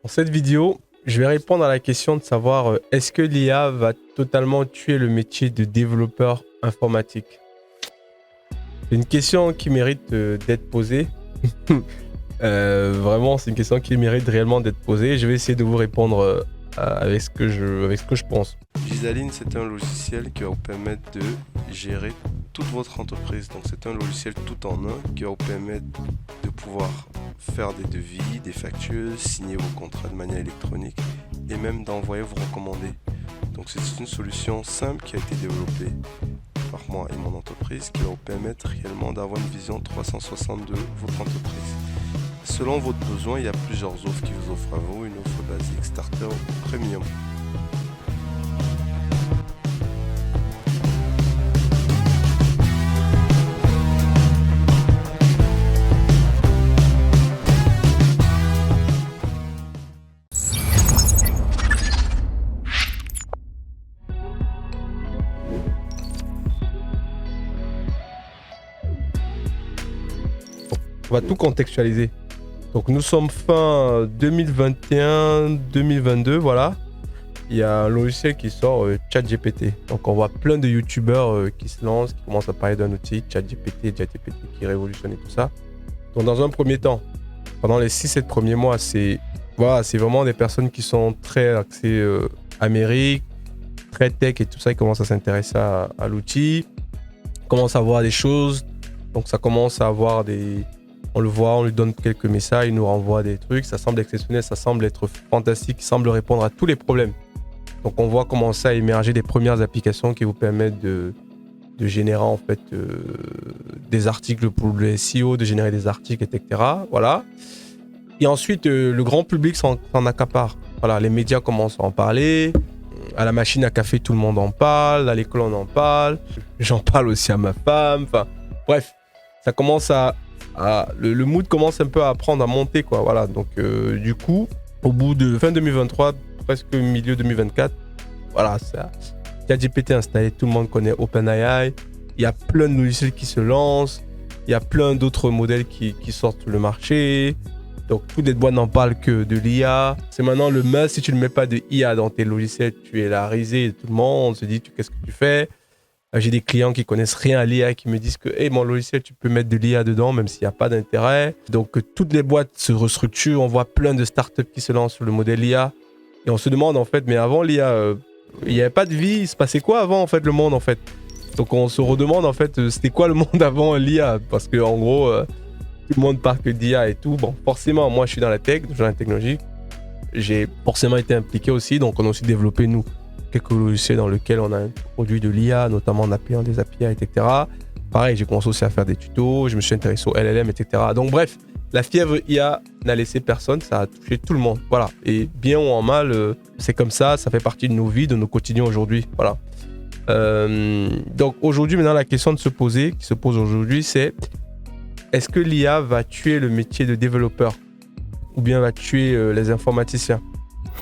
Dans cette vidéo, je vais répondre à la question de savoir est-ce que l'IA va totalement tuer le métier de développeur informatique? C'est une question qui mérite d'être posée. Vraiment, c'est une question qui mérite réellement d'être posée. Je vais essayer de vous répondre avec ce que je pense. Gisaline, c'est un logiciel qui va vous permettre de gérer toute votre entreprise. Donc c'est un logiciel tout en un qui va vous permettre de pouvoir faire des devis, des factures, signer vos contrats de manière électronique et même d'envoyer vos recommandés. Donc c'est une solution simple qui a été développée par moi et mon entreprise qui va vous permettre réellement d'avoir une vision 360 de votre entreprise. Selon votre besoin, il y a plusieurs offres qui vous offrent à vous, une offre basique, starter ou premium. On va tout contextualiser. Donc nous sommes fin 2021-2022, voilà. Il y a un logiciel qui sort, ChatGPT. Donc on voit plein de youtubeurs qui se lancent, qui commencent à parler d'un outil, ChatGPT qui révolutionne et tout ça. Donc dans un premier temps, pendant les 6-7 premiers mois, c'est vraiment des personnes qui sont très axées Amérique, très tech et tout ça. Ils commencent à s'intéresser à l'outil, commencent à voir des choses. Donc ça commence à avoir des... On le voit, on lui donne quelques messages, il nous renvoie des trucs. Ça semble exceptionnel, ça semble être fantastique, ça semble répondre à tous les problèmes. Donc on voit commencer à émerger des premières applications qui vous permettent de générer en fait des articles pour le SEO, de générer des articles, etc. Voilà. Et ensuite, le grand public s'en accapare. Voilà, les médias commencent à en parler. À la machine à café, tout le monde en parle. À l'école, on en parle. J'en parle aussi à ma femme. Enfin, bref, ça commence le mood commence un peu à apprendre à monter, quoi. Voilà. Donc, du coup, au bout de fin 2023, presque milieu 2024, voilà, ça. ChatGPT installé, tout le monde connaît OpenAI. Il y a plein de logiciels qui se lancent. Il y a plein d'autres modèles qui sortent sur le marché. Donc, toutes les boîtes n'en parlent que de l'IA. C'est maintenant le must. Si tu ne mets pas de IA dans tes logiciels, tu es la risée de tout le monde. On se dit, qu'est-ce que tu fais? J'ai des clients qui connaissent rien à l'IA qui me disent que hey, mon logiciel, tu peux mettre de l'IA dedans, même s'il n'y a pas d'intérêt. Donc, toutes les boîtes se restructurent. On voit plein de startups qui se lancent sur le modèle IA. Et on se demande, en fait, mais avant l'IA, il n'y avait pas de vie. Il se passait quoi avant, en fait, le monde, en fait? Donc, on se redemande, en fait, c'était quoi le monde avant l'IA? Parce qu'en gros, tout le monde parle que d'IA et tout. Bon, forcément, moi, je suis dans la tech, dans la technologie. J'ai forcément été impliqué aussi. Donc, on a aussi développé, nous, quelques logiciels dans lesquels on a produit de l'IA, notamment en appelant des API, etc. Pareil, j'ai commencé aussi à faire des tutos, je me suis intéressé au LLM, etc. Donc bref, la fièvre IA n'a laissé personne, ça a touché tout le monde. Voilà. Et bien ou en mal, c'est comme ça fait partie de nos vies, de nos quotidiens aujourd'hui. Voilà. Donc aujourd'hui, maintenant, la question qui se pose aujourd'hui, c'est est-ce que l'IA va tuer le métier de développeur ou bien va tuer les informaticiens?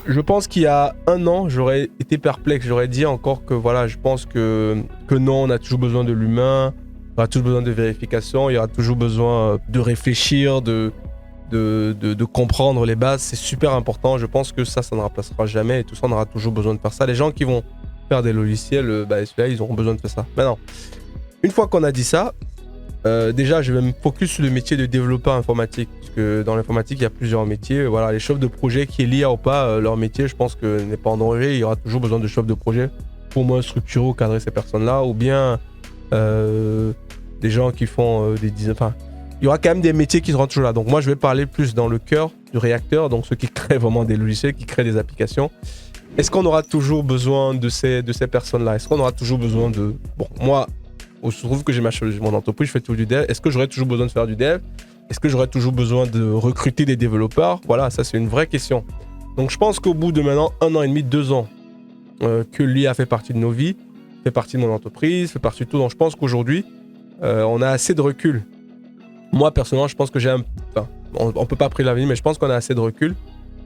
Je pense qu'il y a un an, j'aurais été perplexe. J'aurais dit encore que voilà, je pense que non, on a toujours besoin de l'humain, on aura toujours besoin de vérification, il y aura toujours besoin de réfléchir, de comprendre les bases. C'est super important. Je pense que ça ne remplacera jamais et tout ça, on aura toujours besoin de faire ça. Les gens qui vont faire des logiciels, ceux-là, ils auront besoin de faire ça. Maintenant, une fois qu'on a dit ça, déjà, je vais me focus sur le métier de développeur informatique. Parce que dans l'informatique, il y a plusieurs métiers. Voilà, les chefs de projet, qui est l'IA ou pas, leur métier, je pense que n'est pas en danger. Il y aura toujours besoin de chefs de projet pour au moins structurer ou cadrer ces personnes-là. Ou bien des gens qui font des designs. Enfin, il y aura quand même des métiers qui seront toujours là. Donc moi, je vais parler plus dans le cœur du réacteur, donc ceux qui créent vraiment des logiciels, qui créent des applications. Est-ce qu'on aura toujours besoin de ces personnes-là? Est-ce qu'on aura toujours besoin de... Bon, moi... Il se trouve que j'ai mon entreprise, je fais tout du dev. Est-ce que j'aurais toujours besoin de faire du dev? Est-ce que j'aurais toujours besoin de recruter des développeurs? Voilà, ça c'est une vraie question. Donc je pense qu'au bout de maintenant 1 an et demi, 2 ans, que l'IA fait partie de nos vies, fait partie de mon entreprise, fait partie de tout. Donc je pense qu'aujourd'hui, on a assez de recul. Moi personnellement, je pense que on ne peut pas prédire l'avenir, mais je pense qu'on a assez de recul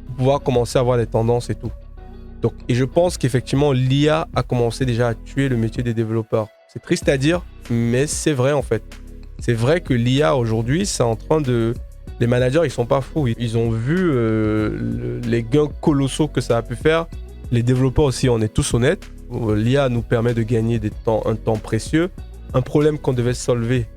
pour pouvoir commencer à voir des tendances et tout. Donc, et je pense qu'effectivement, l'IA a commencé déjà à tuer le métier des développeurs. C'est triste à dire, mais c'est vrai en fait. C'est vrai que l'IA aujourd'hui, c'est en train de les managers, ils sont pas fous. Ils ont vu les gains colossaux que ça a pu faire. Les développeurs aussi, on est tous honnêtes. L'IA nous permet de gagner un temps précieux. Un problème qu'on devait solver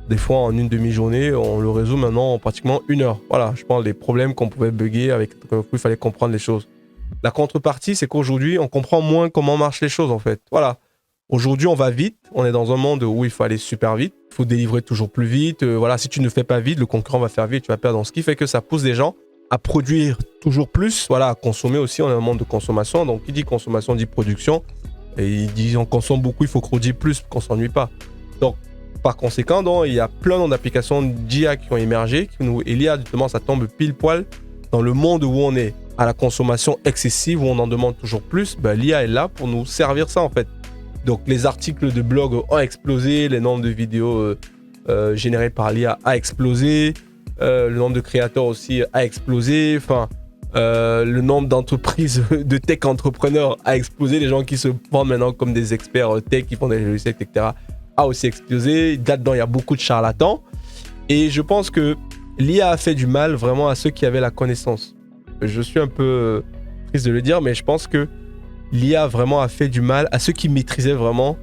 des fois en une demi-journée, on le résout maintenant en pratiquement 1 heure. Voilà, je pense les problèmes qu'on pouvait bugger avec il fallait comprendre les choses. La contrepartie, c'est qu'aujourd'hui, on comprend moins comment marchent les choses en fait. Voilà. Aujourd'hui, on va vite. On est dans un monde où il faut aller super vite. Il faut délivrer toujours plus vite. Voilà, si tu ne fais pas vite, le concurrent va faire vite, tu vas perdre. Donc, ce qui fait que ça pousse des gens à produire toujours plus. Voilà, à consommer aussi. On est dans un monde de consommation. Donc, qui dit consommation dit production. Et il dit on consomme beaucoup, il faut qu'on produise plus pour qu'on ne s'ennuie pas. Donc, par conséquent, donc, il y a plein d'applications d'IA qui ont émergé. Et l'IA, justement, ça tombe pile poil dans le monde où on est à la consommation excessive, où on en demande toujours plus. Ben, l'IA est là pour nous servir ça, en fait. Donc, les articles de blog ont explosé, les nombres de vidéos générées par l'IA a explosé, le nombre de créateurs aussi a explosé, enfin, le nombre d'entreprises, de tech entrepreneurs a explosé, les gens qui se vendent maintenant comme des experts tech, qui font des logiciels, etc., a aussi explosé. Là-dedans, il y a beaucoup de charlatans. Et je pense que l'IA a fait du mal vraiment à ceux qui avaient la connaissance. Je suis un peu triste de le dire, mais je pense que l'IA vraiment a fait du mal à ceux qui maîtrisaient vraiment,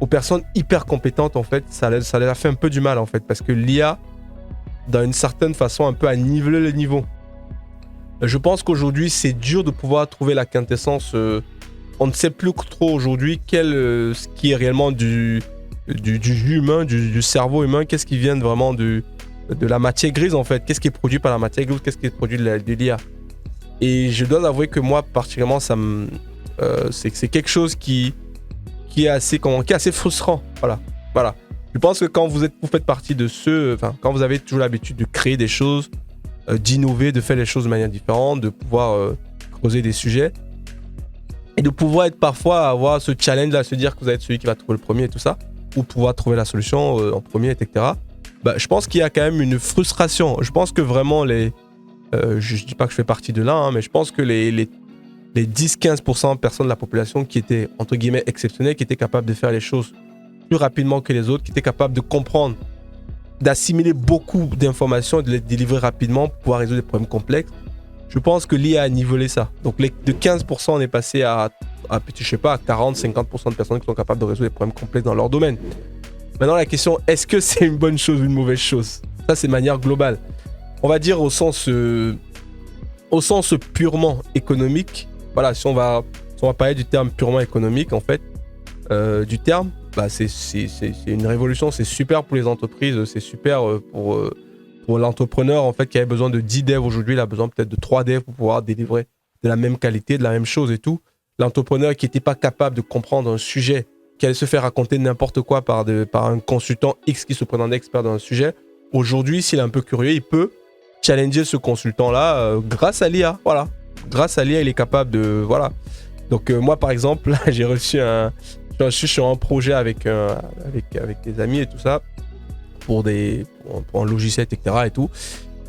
aux personnes hyper compétentes en fait, ça les a fait un peu du mal en fait, parce que l'IA, d'une certaine façon, un peu a nivelé le niveau. Je pense qu'aujourd'hui, c'est dur de pouvoir trouver la quintessence. On ne sait plus trop aujourd'hui ce qui est réellement du jus humain, du cerveau humain, qu'est-ce qui vient vraiment de la matière grise en fait, qu'est-ce qui est produit par la matière grise, qu'est-ce qui est produit de l'IA. Et je dois avouer que moi, particulièrement, c'est quelque chose qui est assez frustrant. Voilà. Je pense que quand vous faites partie de quand vous avez toujours l'habitude de créer des choses, d'innover, de faire les choses de manière différente, de pouvoir creuser des sujets et de pouvoir parfois avoir ce challenge-là, se dire que vous allez être celui qui va trouver le premier et tout ça, ou pouvoir trouver la solution en premier, etc. Bah, je pense qu'il y a quand même une frustration. Je pense que vraiment je dis pas que je fais partie de là, hein, mais je pense que les 10-15% de personnes de la population qui étaient, entre guillemets, exceptionnelles, qui étaient capables de faire les choses plus rapidement que les autres, qui étaient capables de comprendre, d'assimiler beaucoup d'informations et de les délivrer rapidement pour pouvoir résoudre des problèmes complexes. Je pense que l'IA a nivelé ça. Donc, de 15%, on est passé à 40-50% de personnes qui sont capables de résoudre des problèmes complexes dans leur domaine. Maintenant, la question, est-ce que c'est une bonne chose ou une mauvaise chose? Ça, c'est de manière globale. On va dire au sens purement économique. Voilà, si on va parler du terme purement économique, en fait, du terme, bah c'est une révolution, c'est super pour les entreprises, c'est super pour l'entrepreneur, en fait, qui avait besoin de 10 devs aujourd'hui, il a besoin peut-être de 3 devs pour pouvoir délivrer de la même qualité, de la même chose et tout. L'entrepreneur qui n'était pas capable de comprendre un sujet, qui allait se faire raconter n'importe quoi par un consultant X qui se prétendait expert dans un sujet, aujourd'hui, s'il est un peu curieux, il peut challenger ce consultant-là grâce à l'IA, voilà. Grâce à l'IA, il est capable de... Voilà. Donc, moi, par exemple, là, je suis sur un projet avec des amis et tout ça, pour un logiciel, etc. et tout.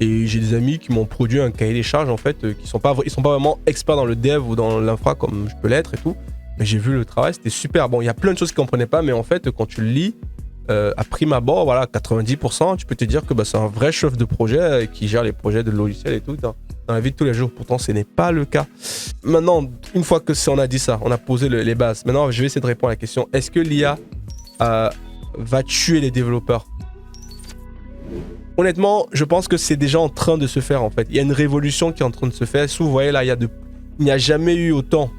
Et j'ai des amis qui m'ont produit un cahier des charges, en fait, ils sont pas vraiment experts dans le dev ou dans l'infra comme je peux l'être et tout. Mais j'ai vu le travail, c'était super. Bon, il y a plein de choses qu'ils ne comprenaient pas, mais en fait, quand tu le lis, à prime abord, voilà, 90%, tu peux te dire que c'est un vrai chef de projet qui gère les projets de logiciels et tout dans la vie de tous les jours. Pourtant, ce n'est pas le cas. Maintenant, une fois que on a dit ça, on a posé les bases. Maintenant, je vais essayer de répondre à la question. Est-ce que l'IA va tuer les développeurs? Honnêtement, je pense que c'est déjà en train de se faire, en fait. Il y a une révolution qui est en train de se faire. Si vous voyez là, il n'y a jamais eu autant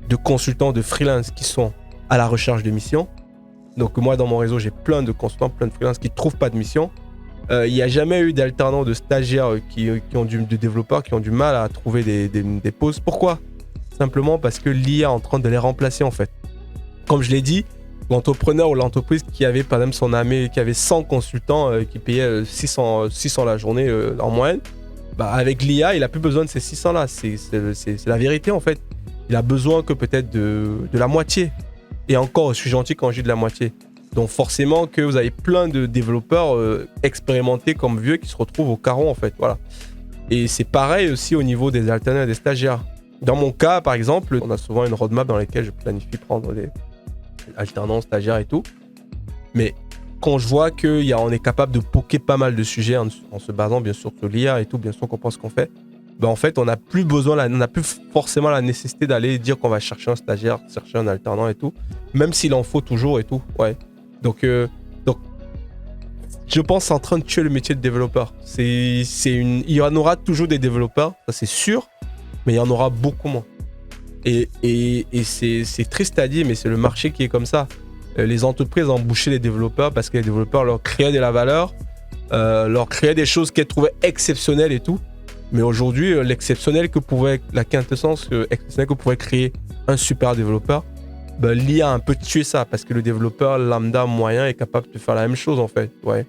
de consultants, de freelance qui sont à la recherche de missions. Donc moi, dans mon réseau, j'ai plein de consultants, plein de freelance qui ne trouvent pas de mission. Il n'y a jamais eu d'alternants, de stagiaires de développeurs qui ont du mal à trouver des postes. Pourquoi? Simplement parce que l'IA est en train de les remplacer, en fait. Comme je l'ai dit, l'entrepreneur ou l'entreprise qui avait, par exemple, qui avait 100 consultants qui payaient 600 la journée en moyenne, avec l'IA, il n'a plus besoin de ces 600-là. C'est la vérité, en fait. Il a besoin que peut-être de la moitié. Et encore, je suis gentil quand je dis de la moitié. Donc forcément que vous avez plein de développeurs expérimentés comme vieux qui se retrouvent au carreau, en fait. Voilà. Et c'est pareil aussi au niveau des alternants et des stagiaires. Dans mon cas, par exemple, on a souvent une roadmap dans laquelle je planifie prendre les alternants, stagiaires et tout. Mais quand je vois qu'on est capable de poker pas mal de sujets en se basant bien sûr sur l'IA et tout, bien sûr qu'on pense qu'on fait, ben en fait, on n'a plus forcément la nécessité d'aller dire qu'on va chercher un stagiaire, chercher un alternant et tout, même s'il en faut toujours et tout. Ouais. Donc, je pense que c'est en train de tuer le métier de développeur. Il y en aura toujours des développeurs, ça c'est sûr, mais il y en aura beaucoup moins. Et c'est triste à dire, mais c'est le marché qui est comme ça. Les entreprises embauchaient les développeurs parce que les développeurs leur créaient de la valeur, leur créaient des choses qu'elles trouvaient exceptionnelles et tout. Mais aujourd'hui, la quintessence exceptionnelle que pouvait créer un super développeur, ben, l'IA a un peu tué ça parce que le développeur lambda moyen est capable de faire la même chose en fait. Ouais.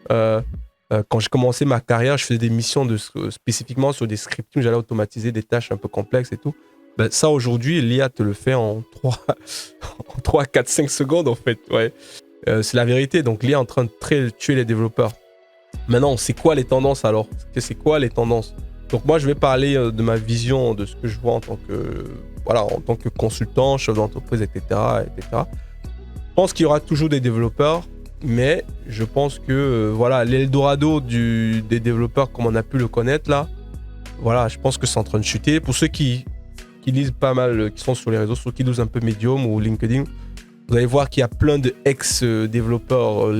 Quand j'ai commencé ma carrière, je faisais des missions spécifiquement sur des scripting, j'allais automatiser des tâches un peu complexes et tout. Ben, ça aujourd'hui, l'IA te le fait en 3, 4, 5 secondes en fait. Ouais. C'est la vérité. Donc l'IA est en train de tuer les développeurs. Maintenant, c'est quoi les tendances alors ? C'est quoi les tendances ? Donc moi, je vais parler de ma vision, de ce que je vois en tant que consultant, chef d'entreprise, etc., etc. Je pense qu'il y aura toujours des développeurs, mais je pense que l'Eldorado des développeurs, comme on a pu le connaître là, voilà, je pense que c'est en train de chuter. Pour ceux qui lisent pas mal, qui sont sur les réseaux sociaux, qui lisent un peu Medium ou LinkedIn, vous allez voir qu'il y a plein de ex-développeurs,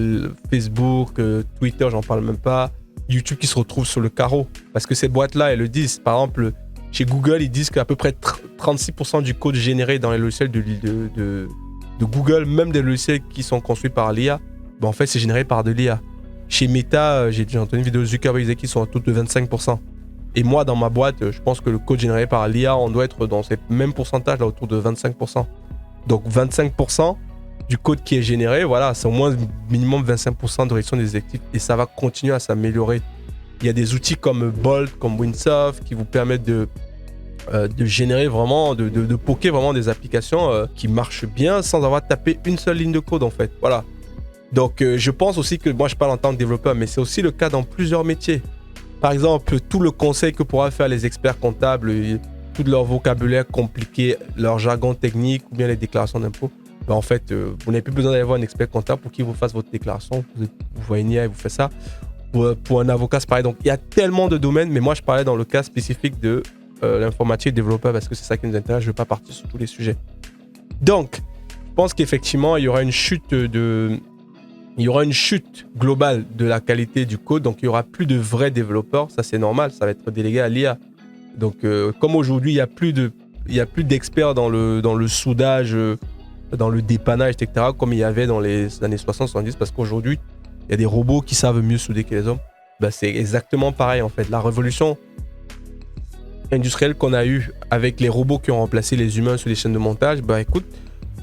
Facebook, Twitter, j'en parle même pas, YouTube qui se retrouvent sur le carreau. Parce que ces boîtes-là, elles le disent. Par exemple, chez Google, ils disent qu'à peu près 36% du code généré dans les logiciels de Google, même des logiciels qui sont construits par l'IA, ben en fait, c'est généré par de l'IA. Chez Meta, j'ai entendu une vidéo de Zuckerberg qui disait qu'ils sont à tout de 25%. Et moi, dans ma boîte, je pense que le code généré par l'IA, on doit être dans ces mêmes pourcentages, là, autour de 25%. Donc 25% du code qui est généré, voilà, c'est au moins minimum 25% de réduction des effectifs et ça va continuer à s'améliorer. Il y a des outils comme Bolt, comme Windsurf qui vous permettent de générer vraiment, de poker vraiment des applications qui marchent bien sans avoir tapé une seule ligne de code en fait. Voilà. Donc je pense aussi que moi je parle en tant que développeur, mais c'est aussi le cas dans plusieurs métiers. Par exemple, tout le conseil que pourraient faire les experts comptables, tout leur vocabulaire compliqué, leur jargon technique ou bien les déclarations d'impôts, ben en fait, vous n'avez plus besoin d'aller voir un expert comptable pour qu'il vous fasse votre déclaration. Vous voyez une IA et vous faites ça. Pour un avocat, c'est pareil. Donc, il y a tellement de domaines, mais moi, je parlais dans le cas spécifique de l'informatique et développeur parce que c'est ça qui nous intéresse. Je ne vais pas partir sur tous les sujets. Donc, je pense qu'effectivement, il y aura une chute globale de la qualité du code. Donc, il n'y aura plus de vrais développeurs. Ça, c'est normal. Ça va être délégué à l'IA. Donc, comme aujourd'hui, il n'y a plus d'experts dans le soudage, dans le dépannage, etc., comme il y avait dans les années 60-70, parce qu'aujourd'hui, il y a des robots qui savent mieux souder que les hommes. Ben, c'est exactement pareil, en fait. La révolution industrielle qu'on a eue avec les robots qui ont remplacé les humains sur les chaînes de montage, ben, écoute,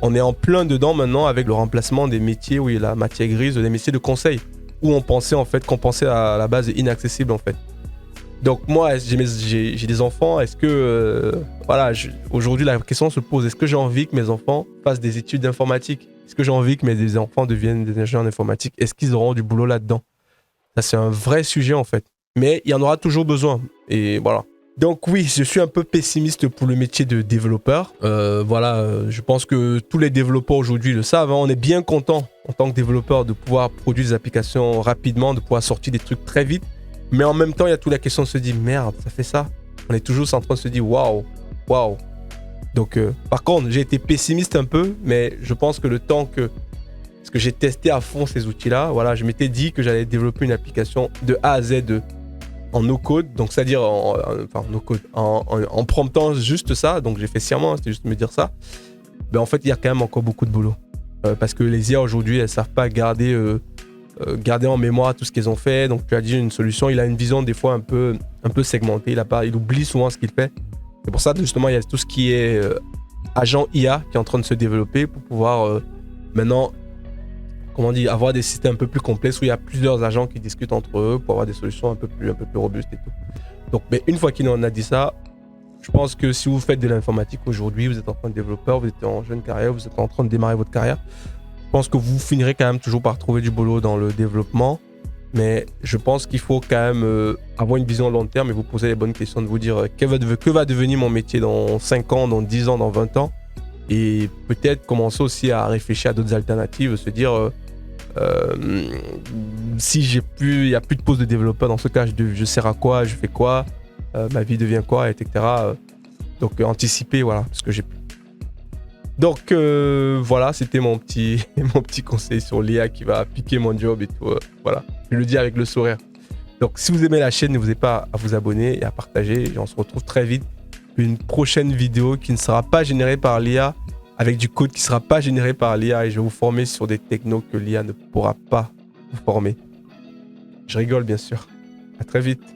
on est en plein dedans maintenant avec le remplacement des métiers où il y a la matière grise, des métiers de conseil, où on pensait à la base inaccessible, en fait. Donc moi, j'ai des enfants. Est-ce que, aujourd'hui la question se pose, est-ce que j'ai envie que mes enfants fassent des études d'informatique ? Est-ce que j'ai envie que mes enfants deviennent des ingénieurs d'informatique ? Est-ce qu'ils auront du boulot là-dedans ? Ça, c'est un vrai sujet en fait. Mais il y en aura toujours besoin. Et voilà. Donc oui, je suis un peu pessimiste pour le métier de développeur. Je pense que tous les développeurs aujourd'hui le savent. On est bien content en tant que développeur de pouvoir produire des applications rapidement, de pouvoir sortir des trucs très vite. Mais en même temps, il y a toute la question de se dire, merde, ça fait ça. On est toujours en train de se dire, waouh. Donc, par contre, j'ai été pessimiste un peu, mais je pense que parce que j'ai testé à fond ces outils-là, voilà, je m'étais dit que j'allais développer une application de A à Z en no-code, donc c'est-à-dire en promptant juste ça. Donc, j'ai fait sciemment, c'était juste me dire ça. Ben, en fait, il y a quand même encore beaucoup de boulot. Parce que les IA aujourd'hui, elles ne savent pas garder en mémoire tout ce qu'ils ont fait. Donc tu as dit une solution, il a une vision des fois un peu segmentée, il oublie souvent ce qu'il fait. C'est pour ça justement il y a tout ce qui est agent IA qui est en train de se développer pour pouvoir maintenant avoir des systèmes un peu plus complexes où il y a plusieurs agents qui discutent entre eux pour avoir des solutions un peu plus robustes et tout. Donc mais une fois qu'il en a dit ça, je pense que si vous faites de l'informatique aujourd'hui, vous êtes en train de développeur, vous êtes en jeune carrière, vous êtes en train de démarrer votre carrière, je pense que vous finirez quand même toujours par trouver du boulot dans le développement, mais je pense qu'il faut quand même avoir une vision long terme et vous poser les bonnes questions, de vous dire que va devenir mon métier dans 5 ans, dans 10 ans, dans 20 ans, et peut-être commencer aussi à réfléchir à d'autres alternatives, se dire Si il n'y a plus de poste de développeur, dans ce cas, je sers à quoi, je fais quoi, ma vie devient quoi, etc. Donc anticiper, voilà, ce que j'ai pu. Donc voilà, c'était mon petit conseil sur l'IA qui va piquer mon job et tout. Voilà, je le dis avec le sourire. Donc si vous aimez la chaîne, n'hésitez pas à vous abonner et à partager. Et on se retrouve très vite pour une prochaine vidéo qui ne sera pas générée par l'IA, avec du code qui ne sera pas généré par l'IA, et je vais vous former sur des technos que l'IA ne pourra pas vous former. Je rigole bien sûr. À très vite.